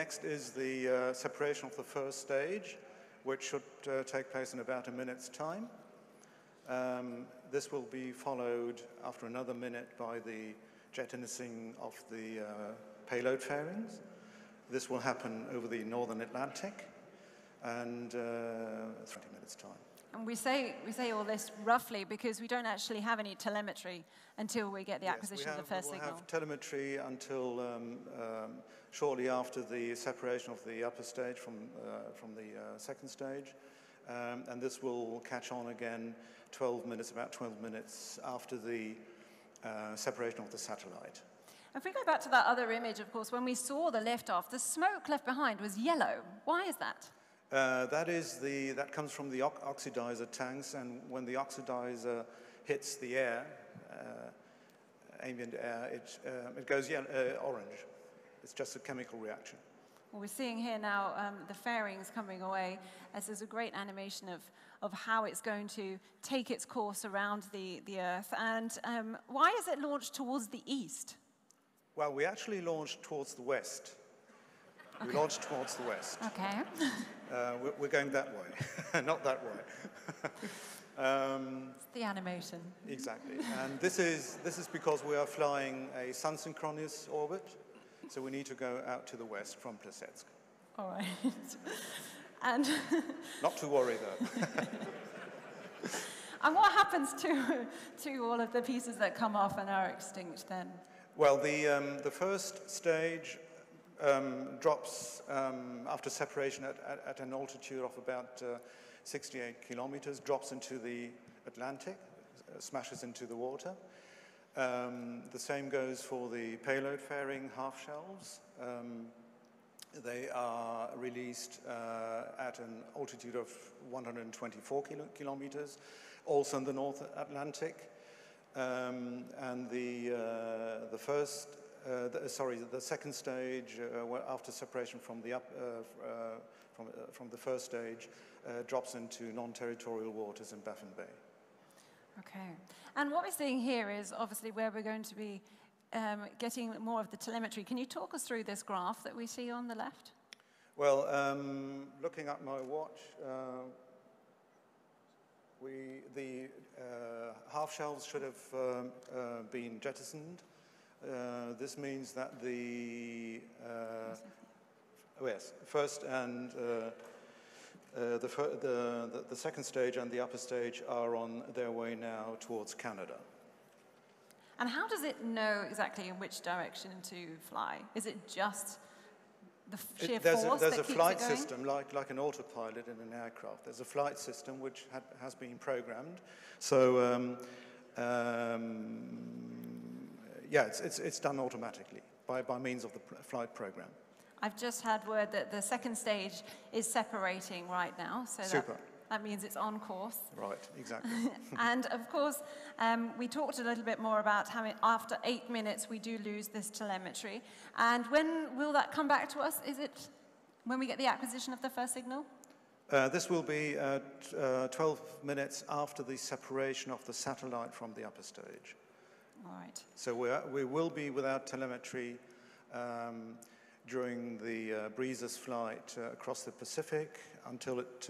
next is the separation of the first stage, which should take place in about a minute's time. This will be followed after another minute by the jettisoning of the payload fairings. This will happen over the northern Atlantic, and 20 minutes' time. And we say all this roughly because we don't actually have any telemetry until we get the acquisition of the first signal. We have telemetry until shortly after the separation of the upper stage from the second stage, and this will catch on again about 12 minutes after the separation of the satellite. If we go back to that other image, of course, when we saw the liftoff, the smoke left behind was yellow. Why is that? That comes from the oxidizer tanks, and when the oxidizer hits the air, ambient air, it goes orange. It's just a chemical reaction. Well, we're seeing here now the fairings coming away, as there's a great animation of how it's going to take its course around the Earth. And why is it launched towards the east? Well, we actually launched towards the west. Okay. We launched towards the west. Okay. We're going that way, not that way. It's the animation. Exactly. And this is because we are flying a sun-synchronous orbit, so we need to go out to the west from Plesetsk. All right. And not to worry, though. And what happens to all of the pieces that come off and are extinct then? Well, the first stage drops after separation at an altitude of about 68 kilometers, drops into the Atlantic, smashes into the water. The same goes for the payload fairing half-shells. They are released at an altitude of 124 kilometers, also in the North Atlantic. And the second stage, after separation from the first stage, drops into non-territorial waters in Baffin Bay. Okay. And what we're seeing here is obviously where we're going to be getting more of the telemetry. Can you talk us through this graph that we see on the left? Well, looking at my watch, the half-shells should have been jettisoned. This means that the first and the second stage and the upper stage are on their way now towards Canada. And how does it know exactly in which direction to fly? Is it just the sheer force that keeps it going? There's a flight system, like an autopilot in an aircraft. There's a flight system which has been programmed. So, it's done automatically by means of the flight program. I've just had word that the second stage is separating right now. So Super. That means it's on course. Right, exactly. And of course, we talked a little bit more about how after 8 minutes we do lose this telemetry. And when will that come back to us? Is it when we get the acquisition of the first signal? This will be 12 minutes after the separation of the satellite from the upper stage. All right. So we will be without telemetry during the Breezes flight across the Pacific until it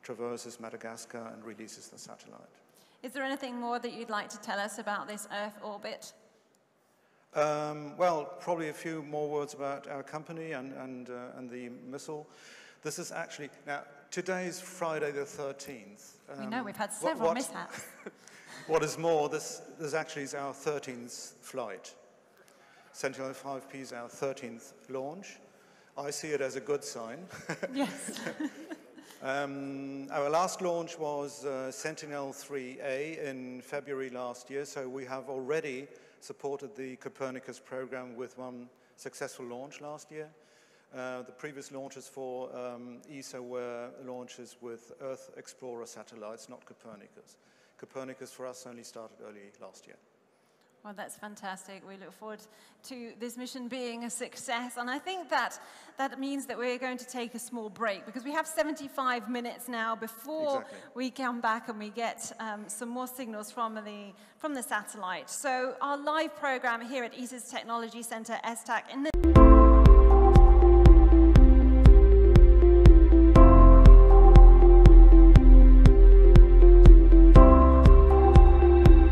traverses Madagascar and releases the satellite. Is there anything more that you'd like to tell us about this Earth orbit? Well, probably a few more words about our company and the missile. This is actually, now, today's Friday the 13th. We know, we've had several mishaps. What is more, this actually is our 13th flight. Sentinel-5p is our 13th launch. I see it as a good sign. Yes. Our last launch was Sentinel-3A in February last year, so we have already supported the Copernicus program with one successful launch last year. The previous launches for ESA were launches with Earth Explorer satellites, not Copernicus. Copernicus for us only started early last year. Well, that's fantastic. We look forward to this mission being a success. And I think that means that we're going to take a small break because we have 75 minutes now before we come back and we get some more signals from the satellite. So our live program here at ESA's Technology Center, ESTAC, in the